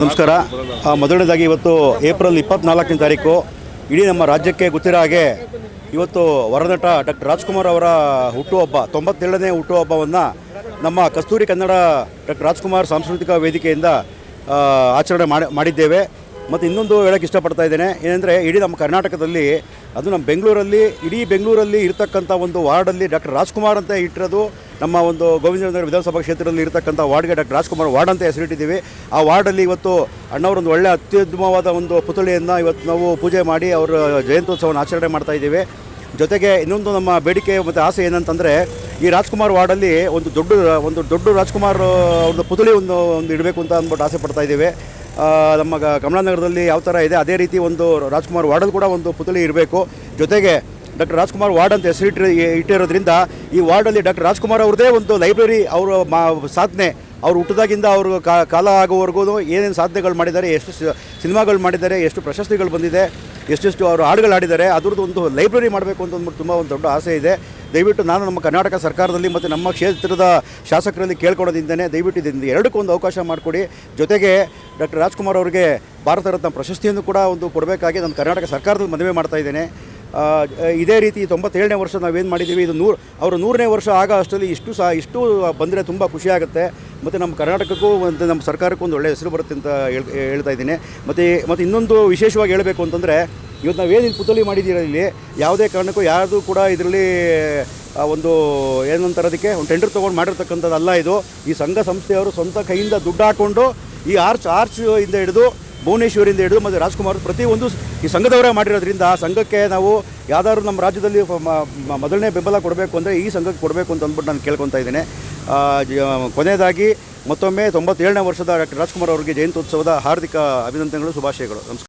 ನಮಸ್ಕಾರ. ಮೊದಲನೇದಾಗಿ ಇವತ್ತು ಏಪ್ರಿಲ್ 24ನೇ ತಾರೀಕು ಇಡೀ ನಮ್ಮ ರಾಜ್ಯಕ್ಕೆ ಗೊತ್ತಿರೋ ಹಾಗೆ ಇವತ್ತು ವರನಟ ಡಾಕ್ಟರ್ ರಾಜ್ಕುಮಾರ್ ಅವರ ಹುಟ್ಟುಹಬ್ಬ 97ನೇ ಹುಟ್ಟುಹಬ್ಬವನ್ನು ನಮ್ಮ ಕಸ್ತೂರಿ ಕನ್ನಡ ಡಾಕ್ಟರ್ ರಾಜ್ಕುಮಾರ್ ಸಾಂಸ್ಕೃತಿಕ ವೇದಿಕೆಯಿಂದ ಆಚರಣೆ ಮಾಡಿದ್ದೇವೆ. ಮತ್ತು ಇನ್ನೊಂದು ಹೇಳೋಕ್ಕೆ ಇಷ್ಟಪಡ್ತಾ ಇದ್ದೇನೆ, ಏನಂದರೆ ಇಡೀ ನಮ್ಮ ಕರ್ನಾಟಕದಲ್ಲಿ, ಅದು ನಮ್ಮ ಬೆಂಗಳೂರಲ್ಲಿ, ಇಡೀ ಬೆಂಗಳೂರಲ್ಲಿ ಇರ್ತಕ್ಕಂಥ ಒಂದು ವಾರ್ಡಲ್ಲಿ ಡಾಕ್ಟರ್ ರಾಜ್ಕುಮಾರ್ ಅಂತ ಇಟ್ಟಿರೋದು ನಮ್ಮ ಒಂದು ಗೋವಿಂದನಗರ ವಿಧಾನಸಭಾ ಕ್ಷೇತ್ರದಲ್ಲಿ ಇರತಕ್ಕಂಥ ವಾರ್ಡ್ಗೆ ಡಾಕ್ಟರ್ ರಾಜ್ಕುಮಾರ್ ವಾರ್ಡ್ ಅಂತ ಹೆಸರಿಟ್ಟಿದ್ದೀವಿ. ಆ ವಾರ್ಡಲ್ಲಿ ಇವತ್ತು ಅಣ್ಣವರೊಂದು ಒಳ್ಳೆಯ ಅತ್ಯುತ್ತಮವಾದ ಒಂದು ಪುತ್ಥಳಿಯನ್ನು ಇವತ್ತು ನಾವು ಪೂಜೆ ಮಾಡಿ ಅವರ ಜಯಂತ್ಯೋತ್ಸವವನ್ನು ಆಚರಣೆ ಮಾಡ್ತಾಯಿದ್ದೀವಿ. ಜೊತೆಗೆ ಇನ್ನೊಂದು ನಮ್ಮ ಬೇಡಿಕೆ ಮತ್ತು ಆಸೆ ಏನಂತಂದರೆ, ಈ ರಾಜ್ಕುಮಾರ್ ವಾರ್ಡಲ್ಲಿ ಒಂದು ದೊಡ್ಡ ರಾಜ್ಕುಮಾರ್ ಅವ್ರದ್ದು ಪುತ್ಥಳಿ ಒಂದು ಇಡಬೇಕು ಅಂತ ಅಂದ್ಬಿಟ್ಟು ಆಸೆ ಪಡ್ತಾ ಇದ್ದೀವಿ. ನಮ್ಮ ಕಮಲಾನಗರದಲ್ಲಿ ಯಾವ ಥರ ಇದೆ ಅದೇ ರೀತಿ ಒಂದು ರಾಜ್ಕುಮಾರ್ ವಾರ್ಡಲ್ಲಿ ಕೂಡ ಒಂದು ಪುತ್ಥಳಿ ಇರಬೇಕು. ಜೊತೆಗೆ ಡಾಕ್ಟರ್ ರಾಜ್ಕುಮಾರ್ ವಾರ್ಡ್ ಅಂತ ಇಟ್ಟಿರೋದ್ರಿಂದ ಈ ವಾರ್ಡಲ್ಲಿ ಡಾಕ್ಟರ್ ರಾಜ್ಕುಮಾರ್ ಅವ್ರದ್ದೇ ಒಂದು ಲೈಬ್ರರಿ, ಅವರ ಸಾಧನೆ, ಅವ್ರು ಹುಟ್ಟಿದಾಗಿಂದ ಅವರು ಕಾಲ ಆಗೋವರೆಗೂ ಏನೇನು ಸಾಧನೆಗಳು ಮಾಡಿದ್ದಾರೆ, ಎಷ್ಟು ಸಿನಿಮಾಗಳು ಮಾಡಿದ್ದಾರೆ, ಎಷ್ಟು ಪ್ರಶಸ್ತಿಗಳು ಬಂದಿದೆ, ಎಷ್ಟೆಷ್ಟು ಅವರು ಹಾಡುಗಳು ಆಡಿದ್ದಾರೆ, ಅದ್ರದ್ದು ಒಂದು ಲೈಬ್ರರಿ ಮಾಡಬೇಕು ಅಂತ ಅಂದ್ಬಿಟ್ಟು ತುಂಬ ಒಂದು ದೊಡ್ಡ ಆಸೆ ಇದೆ. ದಯವಿಟ್ಟು ನಾನು ನಮ್ಮ ಕರ್ನಾಟಕ ಸರ್ಕಾರದಲ್ಲಿ ಮತ್ತು ನಮ್ಮ ಕ್ಷೇತ್ರದ ಶಾಸಕರಲ್ಲಿ ಕೇಳ್ಕೊಡೋದಿಂದನೇ ದಯವಿಟ್ಟು ಇದರಿಂದ ಎರಡಕ್ಕೊಂದು ಅವಕಾಶ ಮಾಡಿಕೊಡಿ. ಜೊತೆಗೆ ಡಾಕ್ಟರ್ ರಾಜ್ಕುಮಾರ್ ಅವರಿಗೆ ಭಾರತ ರತ್ನ ಪ್ರಶಸ್ತಿಯನ್ನು ಕೂಡ ಒಂದು ಕೊಡಬೇಕಾಗಿ ನಾನು ಕರ್ನಾಟಕ ಸರ್ಕಾರದಲ್ಲಿ ಮನವಿ ಮಾಡ್ತಾಯಿದ್ದೇನೆ. ಇದೇ ರೀತಿ 97ನೇ ವರ್ಷ ನಾವೇನು ಮಾಡಿದ್ದೀವಿ, ಇದು ಅವರ 100ನೇ ವರ್ಷ ಆಗ ಅಷ್ಟರಲ್ಲಿ ಇಷ್ಟು ಬಂದರೆ ತುಂಬ ಖುಷಿಯಾಗುತ್ತೆ. ಮತ್ತು ನಮ್ಮ ಕರ್ನಾಟಕಕ್ಕೂ ಮತ್ತು ನಮ್ಮ ಸರ್ಕಾರಕ್ಕೂ ಒಂದು ಒಳ್ಳೆಯ ಹೆಸರು ಬರುತ್ತೆ ಅಂತ ಹೇಳ್ತಾ ಇದ್ದೀನಿ. ಮತ್ತು ಇನ್ನೊಂದು ವಿಶೇಷವಾಗಿ ಹೇಳಬೇಕು ಅಂತಂದರೆ, ಇವತ್ತು ನಾವೇನು ಪುತ್ಥಳಿ ಮಾಡಿದ್ದೀರ ಇಲ್ಲಿ ಯಾವುದೇ ಕಾರಣಕ್ಕೂ ಯಾರ್ದು ಕೂಡ ಇದರಲ್ಲಿ ಒಂದು ಏನಂತಾರೆ ಅದಕ್ಕೆ ಒಂದು ಟೆಂಡರ್ ತೊಗೊಂಡು ಮಾಡಿರ್ತಕ್ಕಂಥದ್ದಲ್ಲ. ಇದು ಈ ಸಂಘ ಸಂಸ್ಥೆಯವರು ಸ್ವಂತ ಕೈಯಿಂದ ದುಡ್ಡು ಹಾಕ್ಕೊಂಡು ಈ ಆರ್ಚ್ ಇಂದ ಹಿಡಿದು ಭುವನೇಶ್ವರಿಂದ ಹಿಡಿದು ಮತ್ತು ರಾಜ್ಕುಮಾರ್ ಪ್ರತಿಯೊಂದು ಈ ಸಂಘದವರೇ ಮಾಡಿರೋದ್ರಿಂದ ಆ ಸಂಘಕ್ಕೆ ನಾವು ಯಾವ್ದಾದ್ರು ನಮ್ಮ ರಾಜ್ಯದಲ್ಲಿ ಮೊದಲನೇ ಬೆಂಬಲ ಕೊಡಬೇಕು ಅಂದರೆ ಈ ಸಂಘಕ್ಕೆ ಕೊಡಬೇಕು ಅಂತ ಅಂದ್ಬಿಟ್ಟು ನಾನು ಕೇಳ್ಕೊತಾ ಇದ್ದೇನೆ. ಕೊನೆಯದಾಗಿ ಮತ್ತೊಮ್ಮೆ 97ನೇ ವರ್ಷದ ಡಾಕ್ಟರ್ ರಾಜ್ಕುಮಾರ್ ಅವರಿಗೆ ಜಯಂತ್ಯೋತ್ಸವದ ಹಾರ್ದಿಕ ಅಭಿನಂದನೆಗಳು, ಶುಭಾಶಯಗಳು. ನಮಸ್ಕಾರ.